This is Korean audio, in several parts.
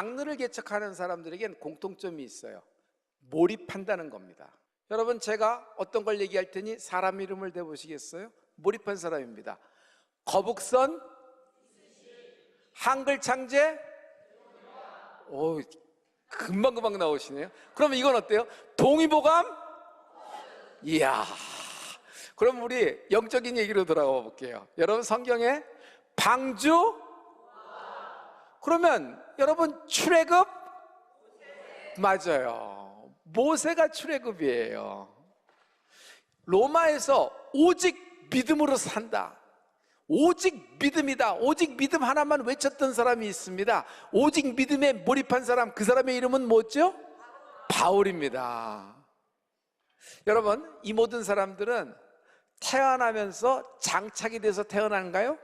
장르를 개척하는 사람들에겐 공통점이 있어요. 몰입한다는 겁니다. 여러분, 제가 어떤 걸 얘기할 테니 사람 이름을 대보시겠어요? 몰입한 사람입니다. 거북선, 한글 창제, 오, 금방 나오시네요. 그러면 이건 어때요? 동의보감? 이야. 그럼 우리 영적인 얘기로 돌아가 볼게요. 여러분, 성경에 방주? 그러면 여러분, 출애굽? 맞아요. 모세가 출애굽이에요. 로마에서 오직 믿음으로 산다, 오직 믿음이다, 오직 믿음 하나만 외쳤던 사람이 있습니다. 오직 믿음에 몰입한 사람, 그 사람의 이름은 뭐죠? 바울입니다. 여러분, 이 모든 사람들은 태어나면서 장착이 돼서 태어난가요?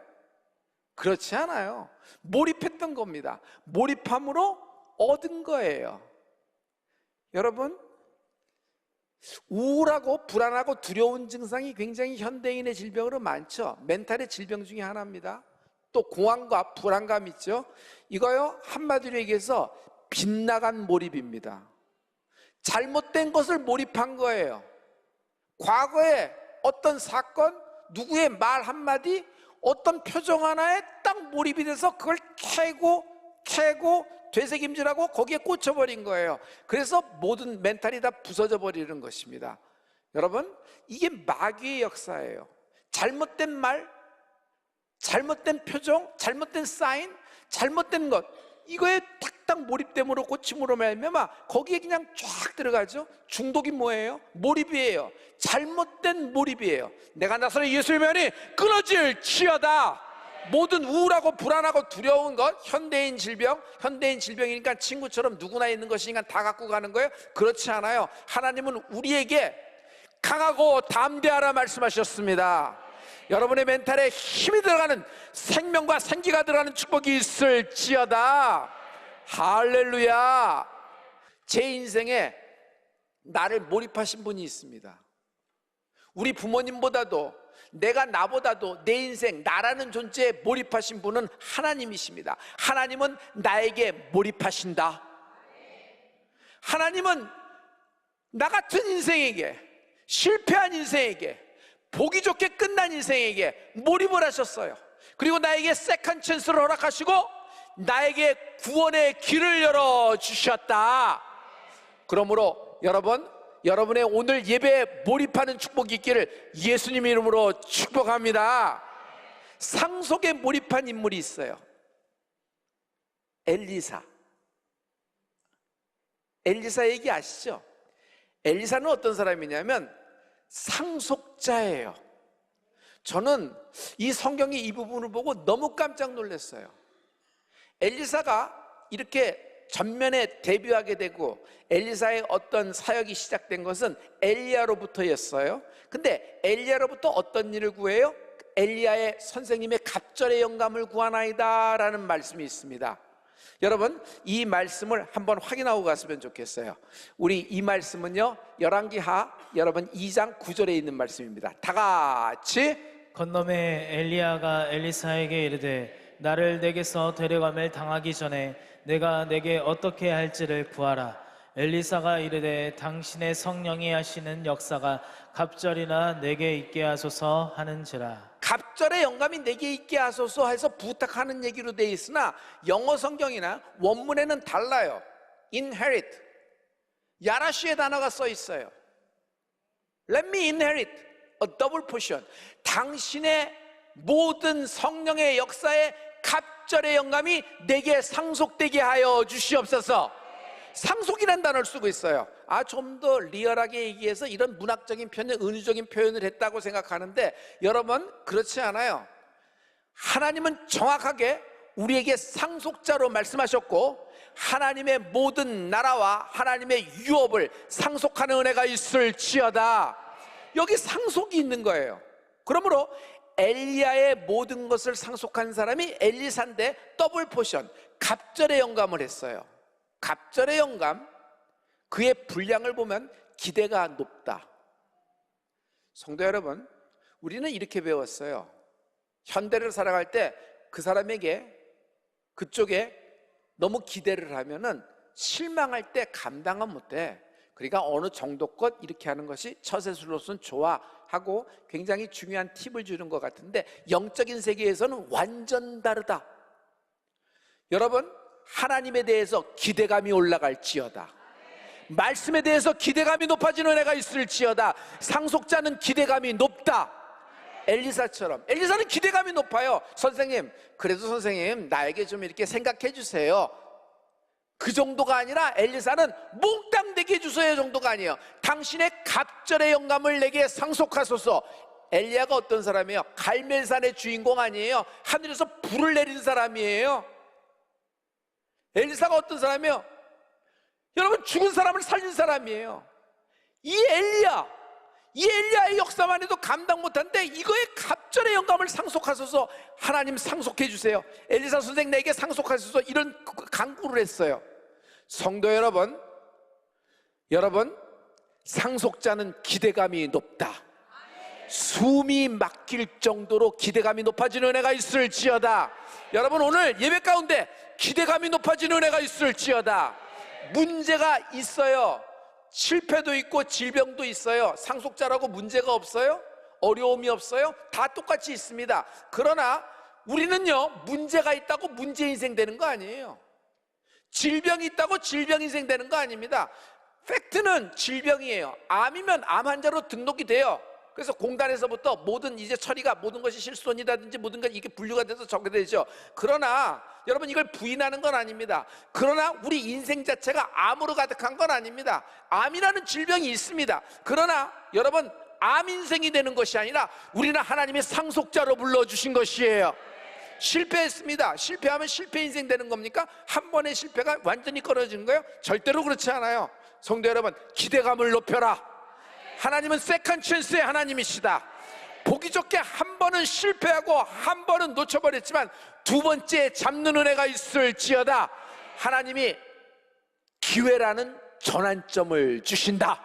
그렇지 않아요. 몰입했던 겁니다. 몰입함으로 얻은 거예요. 여러분, 우울하고 불안하고 두려운 증상이 굉장히 현대인의 질병으로 많죠. 멘탈의 질병 중에 하나입니다. 또 공황과 불안감 있죠. 이거요, 한마디로 얘기해서 빗나간 몰입입니다. 잘못된 것을 몰입한 거예요. 과거에 어떤 사건, 누구의 말 한마디, 어떤 표정 하나에 딱 몰입이 돼서 그걸 캐고 되새김질하고 거기에 꽂혀버린 거예요. 그래서 모든 멘탈이 다 부서져 버리는 것입니다. 여러분, 이게 마귀의 역사예요. 잘못된 말, 잘못된 표정, 잘못된 사인, 잘못된 것, 이거에 탁탁 몰입됨으로 꽂힘으로 말미암아 거기에 그냥 쫙 들어가죠. 중독이 뭐예요? 몰입이에요. 잘못된 몰입이에요. 내가 나서는 예수의 면이 끊어질지어다. 모든 우울하고 불안하고 두려운 것, 현대인 질병이니까 친구처럼 누구나 있는 것이니까 다 갖고 가는 거예요? 그렇지 않아요. 하나님은 우리에게 강하고 담대하라 말씀하셨습니다. 여러분의 멘탈에 힘이 들어가는, 생명과 생기가 들어가는 축복이 있을지어다. 할렐루야. 제 인생에 나를 몰입하신 분이 있습니다. 우리 부모님보다도, 나보다도 내 인생, 나라는 존재에 몰입하신 분은 하나님이십니다. 하나님은 나에게 몰입하신다. 하나님은 나 같은 인생에게, 실패한 인생에게, 보기 좋게 끝난 인생에게 몰입을 하셨어요. 그리고 나에게 세컨 찬스를 허락하시고 나에게 구원의 길을 열어주셨다. 그러므로 여러분의 오늘 예배에 몰입하는 축복이 있기를 예수님 이름으로 축복합니다. 상속에 몰입한 인물이 있어요. 엘리사 얘기 아시죠? 엘리사는 어떤 사람이냐면 상속자예요. 저는 이 성경의 이 부분을 보고 너무 깜짝 놀랐어요. 엘리사가 이렇게 전면에 데뷔하게 되고 엘리사의 어떤 사역이 시작된 것은 엘리야로부터였어요. 근데 엘리야로부터 어떤 일을 구해요? 엘리야의 선생님의 갑절의 영감을 구하나이다 라는 말씀이 있습니다. 여러분, 이 말씀을 한번 확인하고 갔으면 좋겠어요. 우리 이 말씀은요, 열왕기하 여러분 2장 9절에 있는 말씀입니다. 다 같이. 건너매 엘리야가 엘리사에게 이르되 나를 내게서 데려감을 당하기 전에 내가 내게 어떻게 할지를 구하라. 엘리사가 이르되 당신의 성령이 하시는 역사가 갑절이나 내게 있게 하소서 하는지라. 갑절의 영감이 내게 있게 하소서 해서 부탁하는 얘기로 되어 있으나 영어 성경이나 원문에는 달라요. inherit, 야라시의 단어가 써 있어요. Let me inherit a double portion. 당신의 모든 성령의 역사에 갑절의 영감이 내게 상속되게 하여 주시옵소서. 상속이라는 단어를 쓰고 있어요. 좀 더 리얼하게 얘기해서 이런 문학적인 표현, 은유적인 표현을 했다고 생각하는데 여러분, 그렇지 않아요. 하나님은 정확하게 우리에게 상속자로 말씀하셨고 하나님의 모든 나라와 하나님의 유업을 상속하는 은혜가 있을지어다. 여기 상속이 있는 거예요. 그러므로 엘리야의 모든 것을 상속한 사람이 엘리사인데 더블 포션, 갑절의 영감을 했어요. 갑절의 영감, 그의 분량을 보면 기대가 높다. 성도 여러분, 우리는 이렇게 배웠어요. 현대를 살아갈 때 그 사람에게, 그쪽에 너무 기대를 하면은 실망할 때 감당은 못해. 그러니까 어느 정도껏 이렇게 하는 것이 처세술로서는 좋아 하고 굉장히 중요한 팁을 주는 것 같은데, 영적인 세계에서는 완전 다르다. 여러분, 하나님에 대해서 기대감이 올라갈지어다. 말씀에 대해서 기대감이 높아지는 은혜가 있을지어다. 상속자는 기대감이 높다. 엘리사처럼. 엘리사는 기대감이 높아요. 선생님, 그래도 선생님 나에게 좀 이렇게 생각해 주세요. 그 정도가 아니라 엘리사는 몽땅 내게 해주세요 정도가 아니에요. 당신의 갑절의 영감을 내게 상속하소서. 엘리야가 어떤 사람이에요? 갈멜산의 주인공 아니에요? 하늘에서 불을 내린 사람이에요. 엘리사가 어떤 사람이에요? 여러분, 죽은 사람을 살린 사람이에요. 이 엘리야의 역사만 해도 감당 못한데 이거에 갑절의 영감을 상속하소서. 하나님 상속해 주세요. 엘리사 선생 내게 상속하소서. 이런 간구를 했어요. 성도 여러분, 상속자는 기대감이 높다. 숨이 막힐 정도로 기대감이 높아지는 은혜가 있을지어다. 여러분, 오늘 예배 가운데 기대감이 높아지는 은혜가 있을지어다. 문제가 있어요. 실패도 있고 질병도 있어요. 상속자라고 문제가 없어요? 어려움이 없어요? 다 똑같이 있습니다. 그러나 우리는요, 문제가 있다고 문제 인생 되는 거 아니에요. 질병이 있다고 질병 인생 되는 거 아닙니다. 팩트는 질병이에요. 암이면 암 환자로 등록이 돼요. 그래서 공단에서부터 모든 이제 처리가, 모든 것이 실손이라든지 모든 것 이게 분류가 돼서 적게 되죠. 그러나 여러분, 이걸 부인하는 건 아닙니다. 그러나 우리 인생 자체가 암으로 가득한 건 아닙니다. 암이라는 질병이 있습니다. 그러나 여러분, 암 인생이 되는 것이 아니라 우리는 하나님의 상속자로 불러주신 것이에요. 실패했습니다. 실패하면 실패 인생 되는 겁니까? 한 번의 실패가 완전히 끊어지는 거예요? 절대로 그렇지 않아요. 성도 여러분, 기대감을 높여라. 하나님은 세컨 찬스의 하나님이시다. 보기 좋게 한 번은 실패하고 한 번은 놓쳐버렸지만 두 번째 잡는 은혜가 있을지어다. 하나님이 기회라는 전환점을 주신다.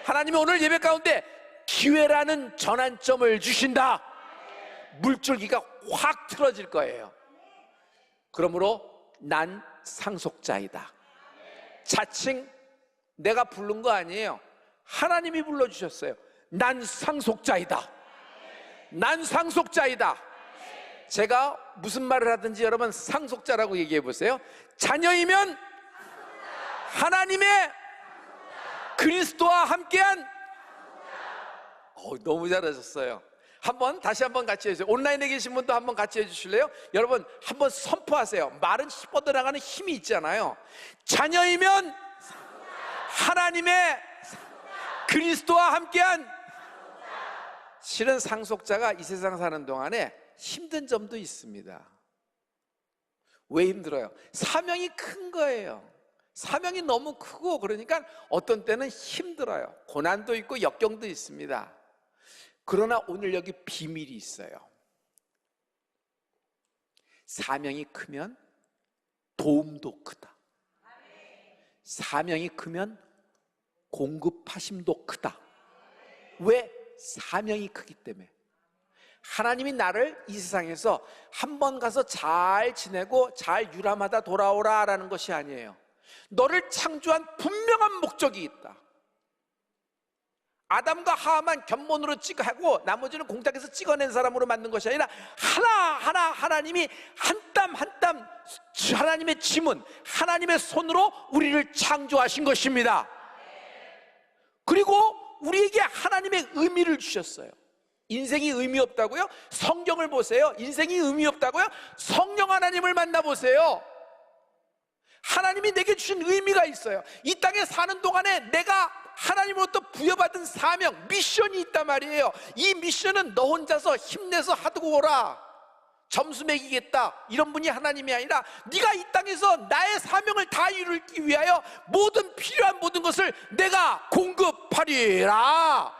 하나님이 오늘 예배 가운데 기회라는 전환점을 주신다. 물줄기가 확 틀어질 거예요. 그러므로 난 상속자이다. 자칭 내가 부른 거 아니에요. 하나님이 불러주셨어요. 난 상속자이다. 난 상속자이다. 제가 무슨 말을 하든지 여러분 상속자라고 얘기해 보세요. 자녀이면 하나님의 그리스도와 함께한. 너무 잘하셨어요. 다시 한번 같이 해주세요. 온라인에 계신 분도 한번 같이 해주실래요? 여러분, 한번 선포하세요. 말은 뻗어나가는 힘이 있잖아요. 자녀이면 하나님의 그리스도와 함께한. 실은 상속자가 이 세상 사는 동안에 힘든 점도 있습니다. 왜 힘들어요? 사명이 큰 거예요. 사명이 너무 크고 그러니까 어떤 때는 힘들어요. 고난도 있고 역경도 있습니다. 그러나 오늘 여기 비밀이 있어요. 사명이 크면 도움도 크다. 사명이 크면 공급하심도 크다. 왜? 사명이 크기 때문에. 하나님이 나를 이 세상에서 한 번 가서 잘 지내고 잘 유람하다 돌아오라 라는 것이 아니에요. 너를 창조한 분명한 목적이 있다. 아담과 하와만 견본으로 찍어하고 나머지는 공작에서 찍어낸 사람으로 만든 것이 아니라 하나하나 하나님이 한 땀 한 땀 하나님의 지문, 하나님의 손으로 우리를 창조하신 것입니다. 그리고 우리에게 하나님의 의미를 주셨어요. 인생이 의미 없다고요? 성경을 보세요. 인생이 의미 없다고요? 성령 하나님을 만나보세요. 하나님이 내게 주신 의미가 있어요. 이 땅에 사는 동안에 내가 하나님으로부터 부여받은 사명, 미션이 있단 말이에요. 이 미션은 너 혼자서 힘내서 하고 오라, 점수 매기겠다, 이런 분이 하나님이 아니라 네가 이 땅에서 나의 사명을 다 이루기 위하여 모든 필요한 모든 것을 내가 공급하리라.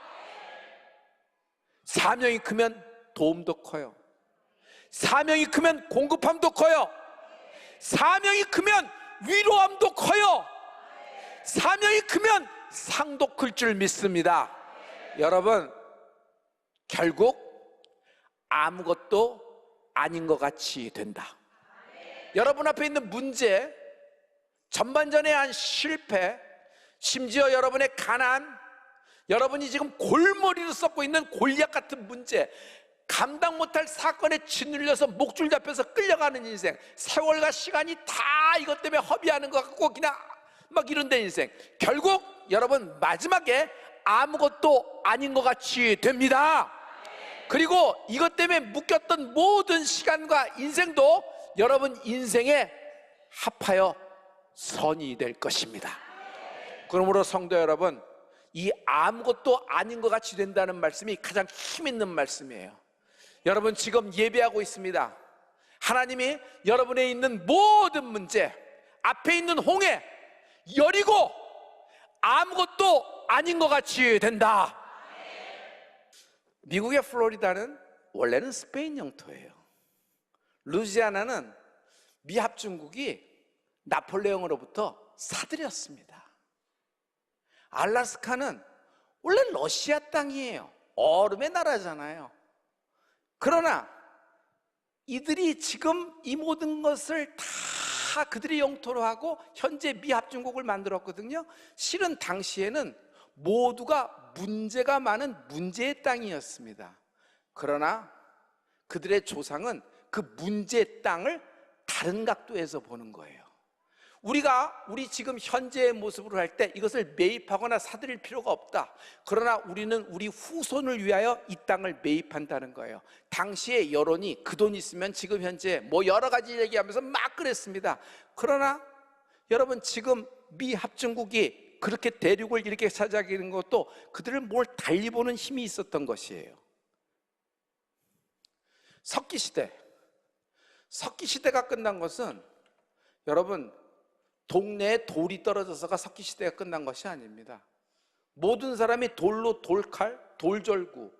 사명이 크면 도움도 커요. 사명이 크면 공급함도 커요. 사명이 크면 위로함도 커요. 사명이 크면 상도 클 줄 믿습니다. 여러분, 결국 아무것도 아닌 것 같이 된다. 여러분 앞에 있는 문제, 전반전에 한 실패, 심지어 여러분의 가난, 여러분이 지금 골머리로 썩고 있는 골리앗 같은 문제, 감당 못할 사건에 짓눌려서 목줄 잡혀서 끌려가는 인생, 세월과 시간이 다 이것 때문에 허비하는 것 같고 그냥 막 이런 데 인생, 결국 여러분 마지막에 아무것도 아닌 것 같이 됩니다. 그리고 이것 때문에 묶였던 모든 시간과 인생도 여러분 인생에 합하여 선이 될 것입니다. 그러므로 성도 여러분, 이 아무것도 아닌 것 같이 된다는 말씀이 가장 힘 있는 말씀이에요. 여러분 지금 예배하고 있습니다. 하나님이 여러분에 있는 모든 문제, 앞에 있는 홍해 여리고 아무것도 아닌 것 같이 된다. 미국의 플로리다는 원래는 스페인 영토예요. 루이지아나는 미 합중국이 나폴레옹으로부터 사들였습니다. 알라스카는 원래 러시아 땅이에요. 얼음의 나라잖아요. 그러나 이들이 지금 이 모든 것을 다 그들의 영토로 하고 현재 미합중국을 만들었거든요. 실은 당시에는 모두가 문제가 많은 문제의 땅이었습니다. 그러나 그들의 조상은 그 문제의 땅을 다른 각도에서 보는 거예요. 우리 지금 현재의 모습으로 할 때 이것을 매입하거나 사들일 필요가 없다. 그러나 우리는 우리 후손을 위하여 이 땅을 매입한다는 거예요. 당시의 여론이 그 돈 있으면 지금 현재 뭐 여러 가지 얘기하면서 막 그랬습니다. 그러나 여러분 지금 미 합중국이 그렇게 대륙을 이렇게 차지하는 것도 그들을 뭘 달리 보는 힘이 있었던 것이에요. 석기시대가 끝난 것은 여러분 동네에 돌이 떨어져서가 석기시대가 끝난 것이 아닙니다. 모든 사람이 돌로 돌칼, 돌절구,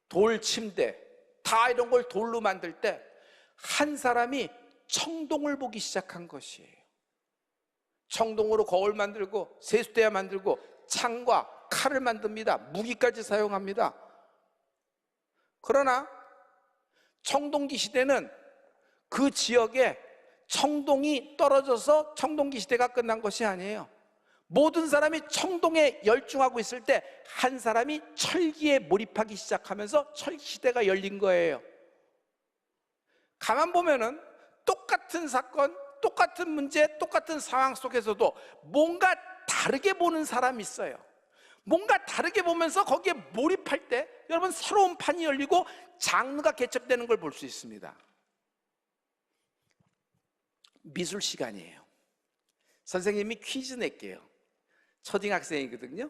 돌침대 다 이런 걸 돌로 만들 때 한 사람이 청동을 보기 시작한 것이에요. 청동으로 거울 만들고 세숫대야 만들고 창과 칼을 만듭니다. 무기까지 사용합니다. 그러나 청동기 시대는 그 지역에 청동이 떨어져서 청동기 시대가 끝난 것이 아니에요. 모든 사람이 청동에 열중하고 있을 때 한 사람이 철기에 몰입하기 시작하면서 철기 시대가 열린 거예요. 가만 보면은 똑같은 사건, 똑같은 문제, 똑같은 상황 속에서도 뭔가 다르게 보는 사람이 있어요. 뭔가 다르게 보면서 거기에 몰입할 때 여러분 새로운 판이 열리고 장르가 개척되는 걸 볼 수 있습니다. 미술 시간이에요. 선생님이 퀴즈 낼게요. 초등학생이거든요.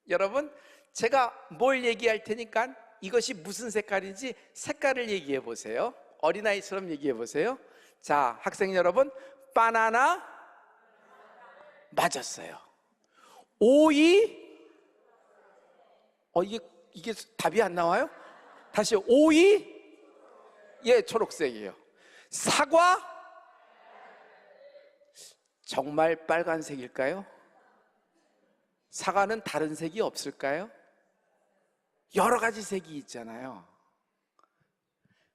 여러분 제가 뭘 얘기할 테니까 이것이 무슨 색깔인지 색깔을 얘기해 보세요. 어린아이처럼 얘기해 보세요. 자, 학생 여러분, 바나나 맞았어요. 오이, 이게 답이 안 나와요? 다시 오이, 예, 초록색이에요. 사과, 정말 빨간색일까요? 사과는 다른 색이 없을까요? 여러 가지 색이 있잖아요.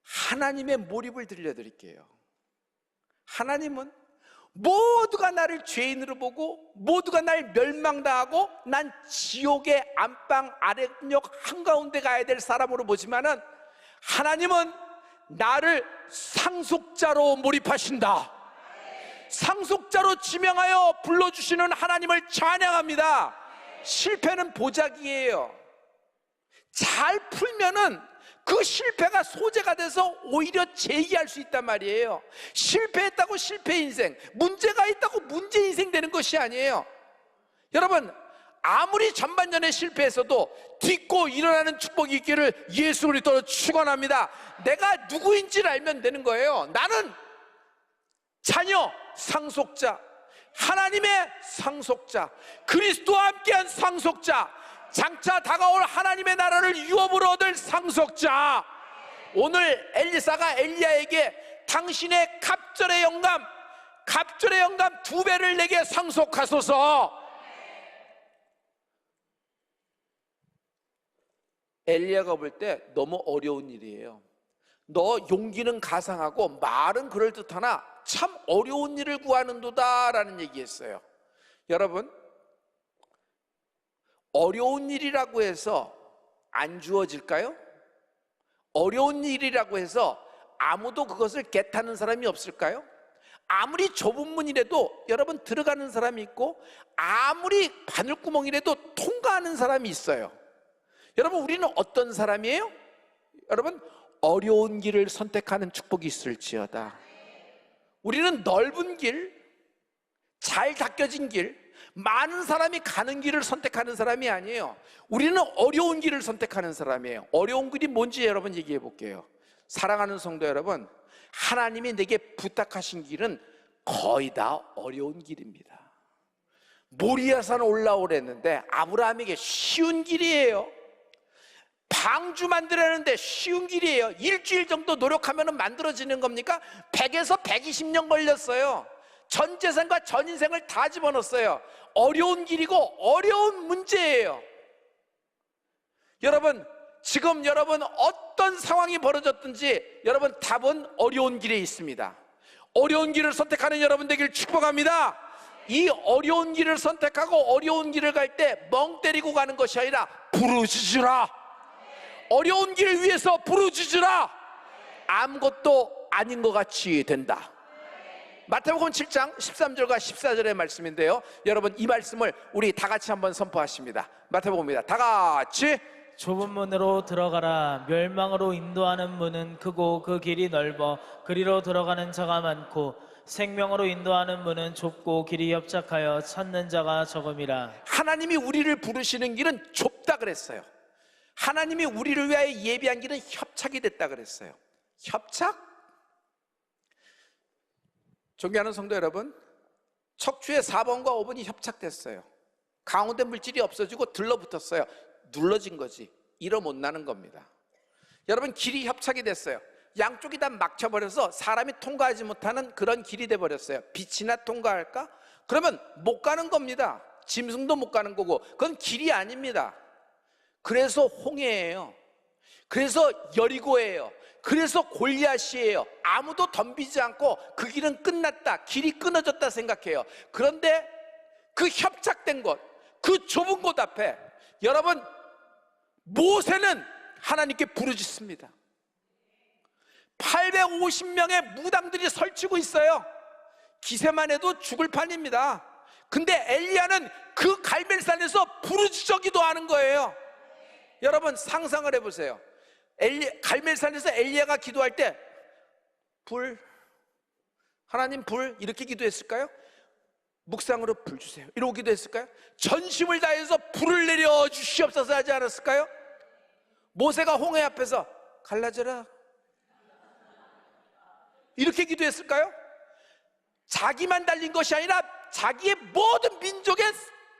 하나님의 몰입을 들려드릴게요. 하나님은 모두가 나를 죄인으로 보고 모두가 날 멸망당하고 난 지옥의 안방 아랫역 한가운데 가야 될 사람으로 보지만은 하나님은 나를 상속자로 몰입하신다. 상속자로 지명하여 불러주시는 하나님을 찬양합니다. 실패는 보자기예요. 잘 풀면은 그 실패가 소재가 돼서 오히려 제기할 수 있단 말이에요. 실패했다고 실패 인생, 문제가 있다고 문제 인생 되는 것이 아니에요. 여러분 아무리 전반전에 실패해서도 딛고 일어나는 축복이 있기를 예수 그리스도로 축원합니다. 내가 누구인지를 알면 되는 거예요. 나는 자녀, 상속자, 하나님의 상속자, 그리스도와 함께한 상속자, 장차 다가올 하나님의 나라를 유업으로 얻을 상속자. 오늘 엘리사가 엘리야에게 당신의 갑절의 영감 2배를 내게 상속하소서. 엘리야가 볼 때 너무 어려운 일이에요. 너 용기는 가상하고 말은 그럴듯하나 참 어려운 일을 구하는도다라는 얘기했어요. 여러분, 어려운 일이라고 해서 안 주어질까요? 어려운 일이라고 해서 아무도 그것을 개타는 사람이 없을까요? 아무리 좁은 문이라도 여러분 들어가는 사람이 있고, 아무리 바늘구멍이라도 통과하는 사람이 있어요. 여러분, 우리는 어떤 사람이에요? 여러분, 어려운 길을 선택하는 축복이 있을지어다. 우리는 넓은 길, 잘 닦여진 길, 많은 사람이 가는 길을 선택하는 사람이 아니에요. 우리는 어려운 길을 선택하는 사람이에요. 어려운 길이 뭔지 여러분 얘기해 볼게요. 사랑하는 성도 여러분, 하나님이 내게 부탁하신 길은 거의 다 어려운 길입니다. 모리아산 올라오랬는데 아브라함에게 쉬운 길이에요. 방주 만들려는데 쉬운 길이에요. 일주일 정도 노력하면 만들어지는 겁니까? 100에서 120년 걸렸어요. 전 재산과 전 인생을 다 집어넣었어요. 어려운 길이고 어려운 문제예요. 여러분, 지금 여러분 어떤 상황이 벌어졌든지 여러분 답은 어려운 길에 있습니다. 어려운 길을 선택하는 여러분 되길 축복합니다. 이 어려운 길을 선택하고 어려운 길을 갈 때 멍 때리고 가는 것이 아니라 부르짖으라. 어려운 길을 위해서 부르짖으라. 아무것도 아닌 것 같이 된다. 마태복음 7장 13절과 14절의 말씀인데요, 여러분 이 말씀을 우리 다 같이 한번 선포하십니다. 마태복음입니다. 다 같이. 좁은 문으로 들어가라. 멸망으로 인도하는 문은 크고 그 길이 넓어 그리로 들어가는 자가 많고, 생명으로 인도하는 문은 좁고 길이 협착하여 찾는 자가 적음이라. 하나님이 우리를 부르시는 길은 좁다 그랬어요. 하나님이 우리를 위하여 예비한 길은 협착이 됐다 그랬어요. 협착? 존경하는 성도 여러분, 척추의 4번과 5번이 협착됐어요. 가운데 물질이 없어지고 들러붙었어요. 눌러진 거지. 일어 못 나는 겁니다. 여러분, 길이 협착이 됐어요. 양쪽이 다 막혀버려서 사람이 통과하지 못하는 그런 길이 돼버렸어요. 빛이나 통과할까? 그러면 못 가는 겁니다. 짐승도 못 가는 거고, 그건 길이 아닙니다. 그래서 홍해예요. 그래서 여리고예요. 그래서 골리앗이에요. 아무도 덤비지 않고 그 길은 끝났다, 길이 끊어졌다 생각해요. 그런데 그 협착된 곳, 그 좁은 곳 앞에 여러분, 모세는 하나님께 부르짖습니다. 850명의 무당들이 설치고 있어요. 기세만 해도 죽을 판입니다. 근데 엘리야는 그 갈멜산에서 부르짖기도 하는 거예요. 여러분 상상을 해보세요. 갈멜산에서 엘리야가 기도할 때 불, 하나님 불, 이렇게 기도했을까요? 묵상으로 불 주세요, 이러고 기도했을까요? 전심을 다해서 불을 내려 주시옵소서 하지 않았을까요? 모세가 홍해 앞에서 갈라져라, 이렇게 기도했을까요? 자기만 달린 것이 아니라 자기의 모든 민족의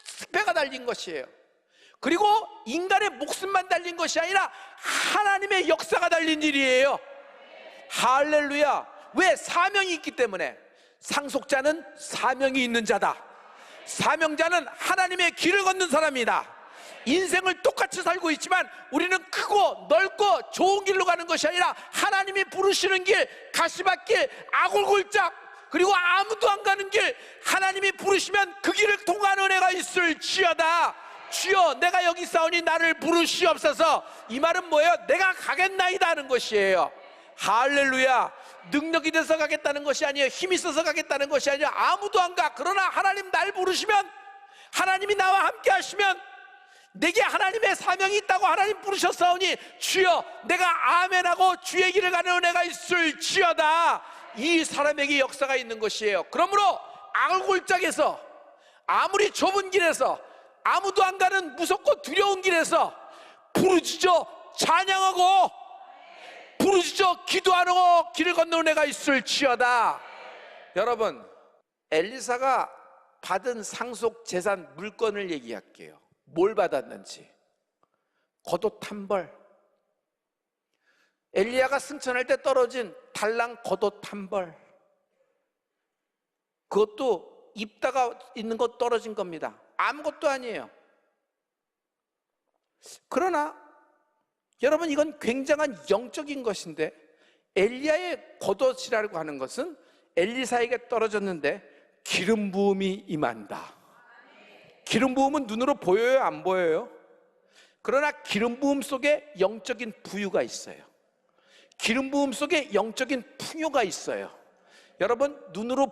스패가 달린 것이에요. 그리고 인간의 목숨만 달린 것이 아니라 하나님의 역사가 달린 일이에요. 할렐루야. 왜? 사명이 있기 때문에. 상속자는 사명이 있는 자다. 사명자는 하나님의 길을 걷는 사람이다. 인생을 똑같이 살고 있지만 우리는 크고 넓고 좋은 길로 가는 것이 아니라 하나님이 부르시는 길, 가시밭길, 아골골짝, 그리고 아무도 안 가는 길, 하나님이 부르시면 그 길을 통하는 은혜가 있을지어다. 주여, 내가 여기 있사오니 나를 부르시옵소서. 이 말은 뭐예요? 내가 가겠나이다 하는 것이에요. 할렐루야. 능력이 돼서 가겠다는 것이 아니에요. 힘이 있어서 가겠다는 것이 아니에요. 아무도 안 가. 그러나 하나님 날 부르시면, 하나님이 나와 함께 하시면, 내게 하나님의 사명이 있다고 하나님 부르셨사오니 주여, 내가 아멘하고 주의 길을 가는 은혜가 있을지어다. 이 사람에게 역사가 있는 것이에요. 그러므로 아골골짝에서, 아무리 좁은 길에서, 아무도 안 가는 무섭고 두려운 길에서 부르짖어 찬양하고 부르짖어 기도하고 길을 걷는 은혜가 있을지어다. 여러분, 엘리사가 받은 상속 재산 물건을 얘기할게요. 뭘 받았는지. 겉옷 한 벌. 엘리야가 승천할 때 떨어진 달랑 겉옷 한 벌. 그것도 입다가 있는 것 떨어진 겁니다. 아무것도 아니에요. 그러나 여러분, 이건 굉장한 영적인 것인데, 엘리야의 겉옷이라고 하는 것은 엘리사에게 떨어졌는데 기름 부음이 임한다. 기름 부음은 눈으로 보여요, 안 보여요? 그러나 기름 부음 속에 영적인 부유가 있어요. 기름 부음 속에 영적인 풍요가 있어요. 여러분, 눈으로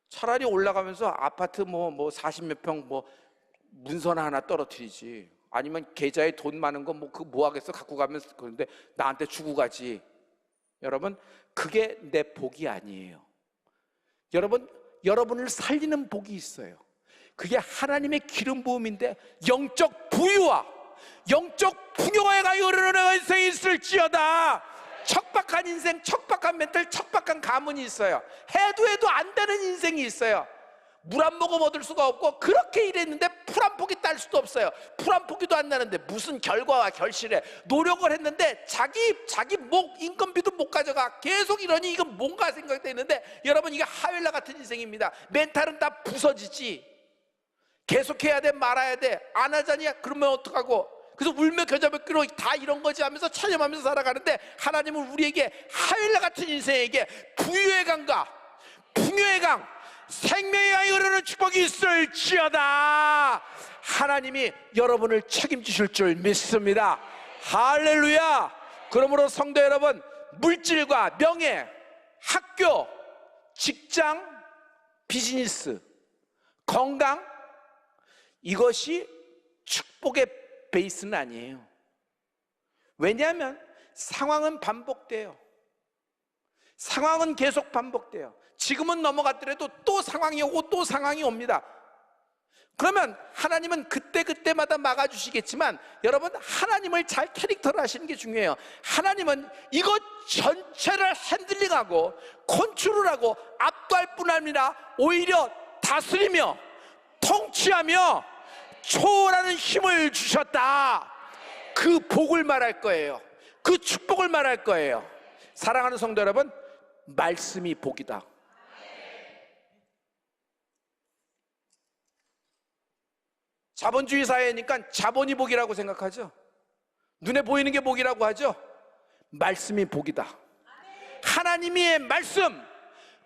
차라리 올라가면서 아파트 뭐 40몇 평 문선 하나 떨어뜨리지, 아니면 계좌에 돈 많은 거 뭐 하겠어, 갖고 가면. 그런데 나한테 주고 가지. 여러분, 그게 내 복이 아니에요. 여러분을 살리는 복이 있어요. 그게 하나님의 기름 부음인데, 영적 부유와 영적 풍요가 흐르는 인생이 있을지어다. 척박한 인생, 척박한 멘탈, 척박한 가문이 있어요. 해도 안 되는 인생이 있어요. 물 한 모금 얻을 수가 없고, 그렇게 일했는데 풀 한 포기 딸 수도 없어요. 풀 한 포기도 안 나는데 무슨 결과와 결실에 노력을 했는데 자기 인건비도 못 가져가. 계속 이러니 이건 뭔가 생각되는데, 여러분, 이게 하웰라 같은 인생입니다. 멘탈은 다 부서지지. 계속해야 돼, 말아야 돼. 안 하자니 그러면 어떡하고. 그래서 울며 겨자 먹기로 다 이런 거지 하면서 찬양하면서 살아가는데, 하나님은 우리에게 하웰라 같은 인생에게 부유의 강과 풍요의 강, 생명의 강이 흐르는 축복이 있을지어다. 하나님이 여러분을 책임지실 줄 믿습니다. 할렐루야. 그러므로 성도 여러분, 물질과 명예, 학교, 직장, 비즈니스, 건강, 이것이 축복의 베이스는 아니에요. 왜냐하면 상황은 반복돼요. 상황은 계속 반복돼요. 지금은 넘어갔더라도 또 상황이 오고 또 상황이 옵니다. 그러면 하나님은 그때마다 막아주시겠지만, 여러분, 하나님을 잘 캐릭터를 하시는 게 중요해요. 하나님은 이것 전체를 핸들링하고 컨트롤하고 압도할 뿐 아니라 오히려 다스리며 통치하며 초월하는 힘을 주셨다. 그 복을 말할 거예요. 그 축복을 말할 거예요. 사랑하는 성도 여러분, 말씀이 복이다. 자본주의 사회니까 자본이 복이라고 생각하죠. 눈에 보이는 게 복이라고 하죠. 말씀이 복이다. 하나님의 말씀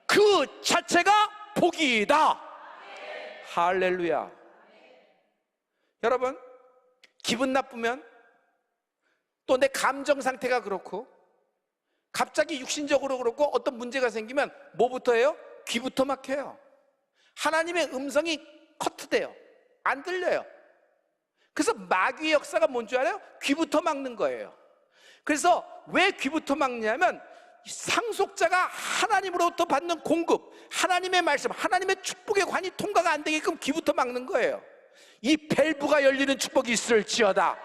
그 자체가 복이다. 할렐루야. 여러분, 기분 나쁘면, 또 내 감정 상태가 그렇고, 갑자기 육신적으로 그렇고 어떤 문제가 생기면 뭐부터 해요? 귀부터 막혀요. 하나님의 음성이 커트돼요. 안 들려요. 그래서 마귀의 역사가 뭔 줄 알아요? 귀부터 막는 거예요. 그래서 왜 귀부터 막냐면, 상속자가 하나님으로부터 받는 공급, 하나님의 말씀, 하나님의 축복의 관이 통과가 안 되게끔 귀부터 막는 거예요. 이 밸브가 열리는 축복이 있을지어다.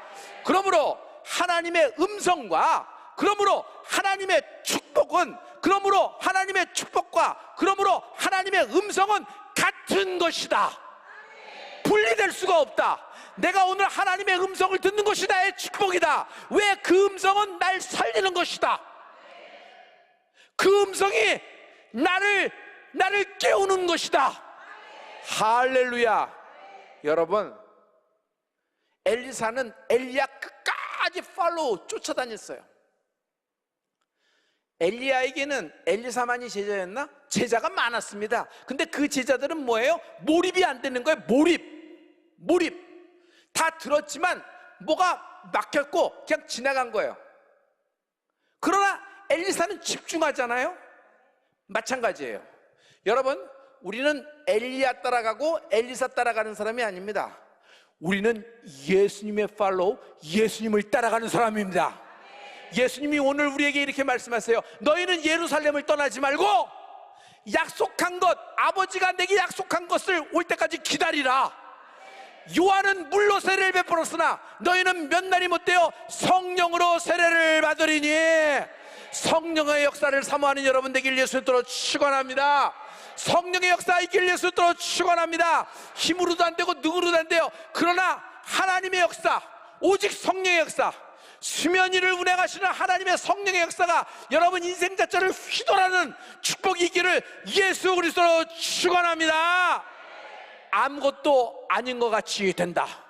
그러므로 하나님의 음성과, 그러므로 하나님의 축복은, 그러므로 하나님의 축복과, 그러므로 하나님의 음성은 같은 것이다. 분리될 수가 없다. 내가 오늘 하나님의 음성을 듣는 것이 나의 축복이다. 왜? 그 음성은 날 살리는 것이다. 그 음성이 나를 깨우는 것이다. 할렐루야. 여러분, 엘리사는 엘리야 끝까지 팔로우 쫓아다녔어요. 엘리야에게는 엘리사만이 제자였나? 제자가 많았습니다. 근데 그 제자들은 뭐예요? 몰입이 안 되는 거예요. 몰입. 다 들었지만 뭐가 막혔고 그냥 지나간 거예요. 그러나 엘리사는 집중하잖아요. 마찬가지예요. 여러분, 우리는 엘리야 따라가고 엘리사 따라가는 사람이 아닙니다. 우리는 예수님의 팔로우, 예수님을 따라가는 사람입니다. 예수님이 오늘 우리에게 이렇게 말씀하세요. 너희는 예루살렘을 떠나지 말고 약속한 것, 아버지가 내게 약속한 것을 올 때까지 기다리라. 요한은 물로 세례를 베풀었으나 너희는 몇 날이 못되어 성령으로 세례를 받으리니. 성령의 역사를 사모하는 여러분 되길 예수님으로 축원합니다. 성령의 역사 있길 예수님으로 축원합니다. 힘으로도 안 되고 능으로도 안 돼요. 그러나 하나님의 역사, 오직 성령의 역사, 수면 위를 운행하시는 하나님의 성령의 역사가 여러분 인생 자체를 휘돌아는 축복이 있기를 예수 그리스도로 축원합니다. 아무것도 아닌 것 같이 된다.